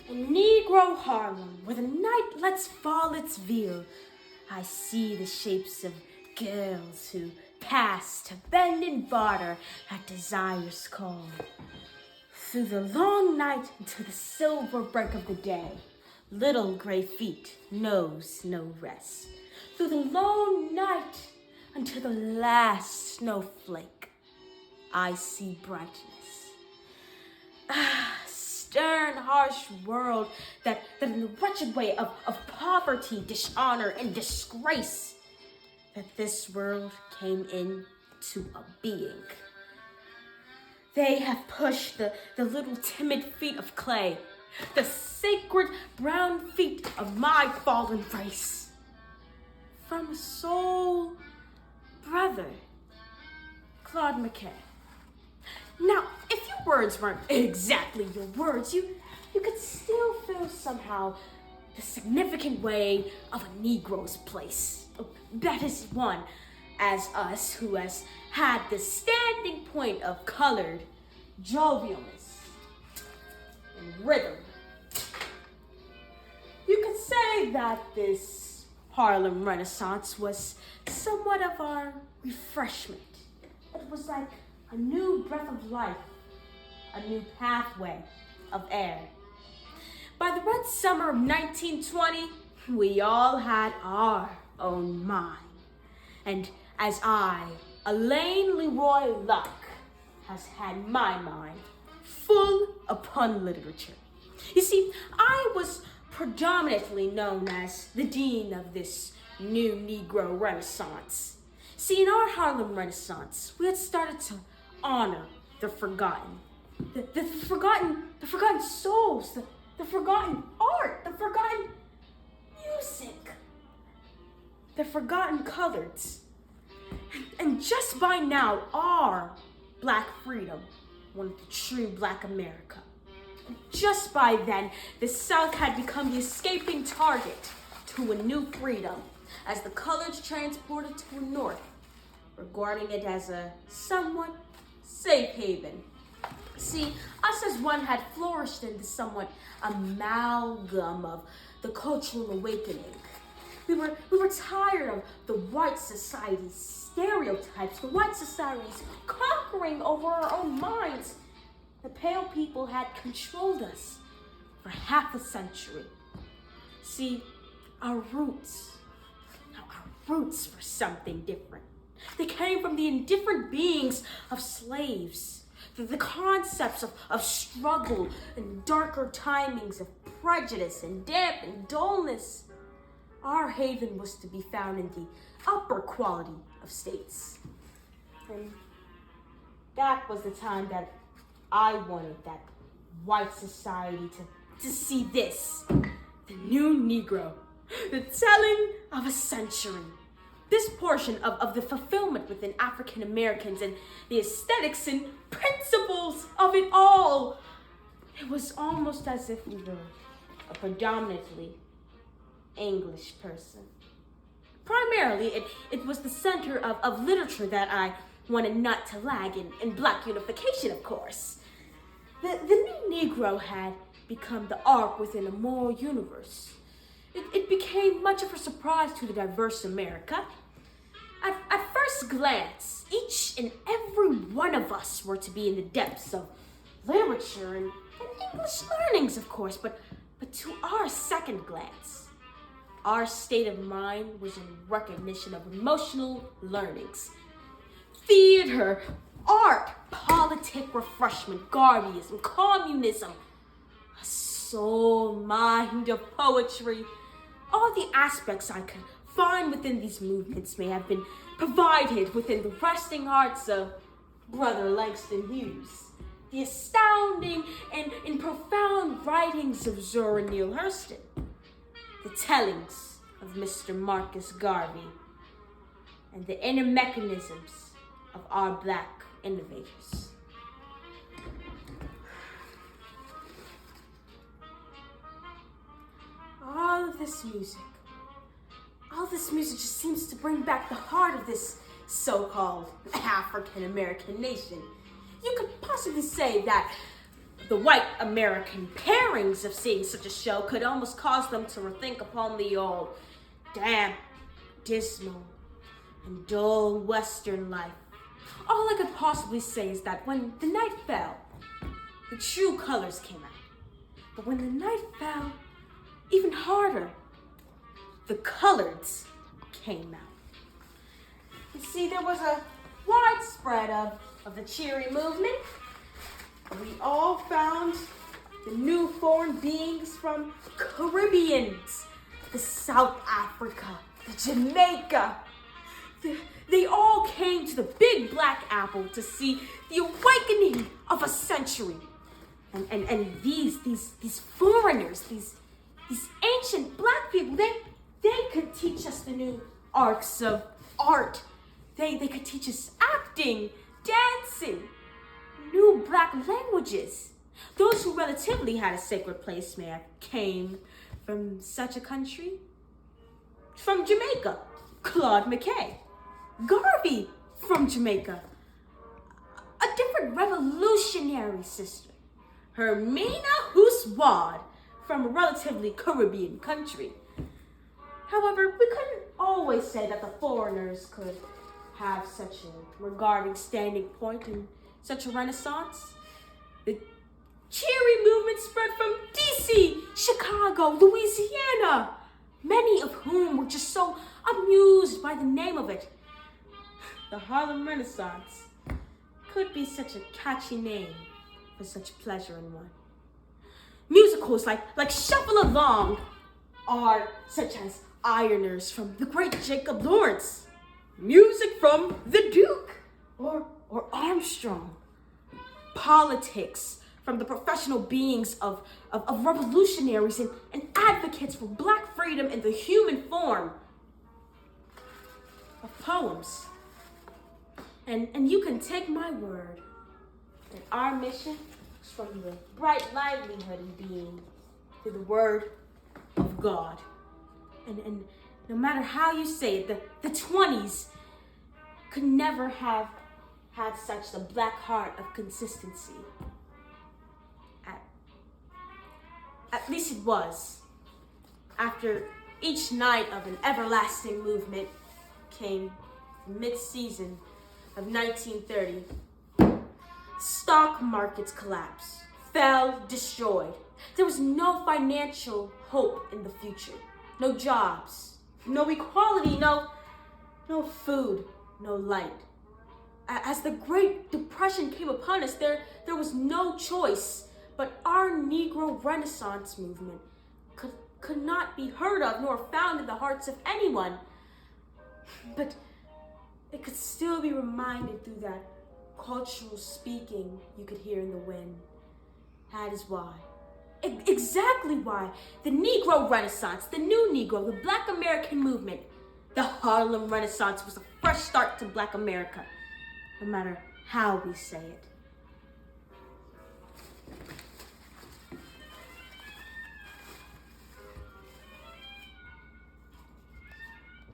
In Negro Harlem, where the night lets fall its veil, I see the shapes of girls who pass to bend and barter at desire's call. Through the long night into the silver break of the day, little gray feet knows no rest. Through the long night until the last snowflake, I see brightness. Stern, harsh world that in the wretched way of poverty, dishonor, and disgrace, that this world came into a being. They have pushed the little timid feet of clay, the sacred brown feet of my fallen race, from a soul brother, Claude McKay. Now, if your words weren't exactly your words, you could still feel somehow the significant way of a Negro's place. That is one, as us, who has had the standing point of colored jovialness and rhythm. You could say that this Harlem Renaissance was somewhat of our refreshment. It was like a new breath of life, a new pathway of air. By the red summer of 1920, we all had our own mind. And as I, Alain Locke, has had my mind full upon literature. You see, I was predominantly known as the dean of this new Negro Renaissance. See, in our Harlem Renaissance, we had started to honor the forgotten, the forgotten souls, the forgotten art, the forgotten music, the forgotten coloreds. And just by now, our Black freedom wanted the true Black America. And just by then, the South had become the escaping target to a new freedom as the coloreds transported to the North, regarding it as a somewhat safe haven. See, us as one had flourished into somewhat amalgam of the cultural awakening. We were tired of the white society's stereotypes, the white society's conquering over our own minds. The pale people had controlled us for half a century. See, our roots were something different. They came from the indifferent beings of slaves, the concepts of struggle and darker timings of prejudice and damp and dullness. Our haven was to be found in the upper quality of states. And that was the time that I wanted that white society to see this, the new Negro, the telling of a century. This portion of the fulfillment within African Americans and the aesthetics and principles of it all. It was almost as if we were a predominantly English person. Primarily, it was the center of literature that I wanted not to lag in Black unification, of course. The new Negro had become the arc within a moral universe. It became much of a surprise to the diverse America. At first glance, each and every one of us were to be in the depths of literature and English learnings, of course, but to our second glance, our state of mind was in recognition of emotional learnings. Theater, art, politic refreshment, Garveyism, communism, a soul mind of poetry. All the aspects I could find within these movements may have been provided within the resting hearts of Brother Langston Hughes. The astounding and profound writings of Zora Neale Hurston. The tellings of Mr. Marcus Garvey. And the inner mechanisms of our Black innovators. All this music just seems to bring back the heart of this so-called African American nation. You could possibly say that The white American pairings of seeing such a show could almost cause them to rethink upon the old, damp, dismal, and dull Western life. All I could possibly say is that when the night fell, the true colors came out. But when the night fell, even harder, the coloreds came out. You see, there was a widespread of the cheery movement. We all found the new foreign beings from Caribbeans, the South Africa, the Jamaica. They all came to the Big Black Apple to see the awakening of a century. And these foreigners, these ancient black people, they could teach us the new arts of art. They could teach us acting, dancing, new black languages. Those who relatively had a sacred place may have came from such a country. From Jamaica, Claude McKay. Garvey from Jamaica. A different revolutionary sister, Hermina Huswad, from a relatively Caribbean country. However, we couldn't always say that the foreigners could have such a regarding standing point in such a renaissance. The cheery movement spread from DC, Chicago, Louisiana, many of whom were just so amused by the name of it. The Harlem Renaissance could be such a catchy name for such pleasure in one. Musicals like Shuffle Along are such as Ironers from the great Jacob Lawrence, music from the Duke or Armstrong, politics from the professional beings of revolutionaries and advocates for black freedom in the human form, of poems. And you can take my word that our mission is from the bright livelihood in being to the word of God. And no matter how you say it, the 20s could never have had such a black heart of consistency. At least it was. After each night of an everlasting movement came mid-season of 1930. Stock markets collapsed, fell, destroyed. There was no financial hope in the future. No jobs, no equality, no food, no light. As the Great Depression came upon us, there was no choice, but our Negro Renaissance movement could not be heard of nor found in the hearts of anyone. But it could still be reminded through that cultural speaking you could hear in the wind. That is why. Exactly why the Negro Renaissance, the new Negro, the Black American movement, the Harlem Renaissance was a fresh start to Black America, no matter how we say it.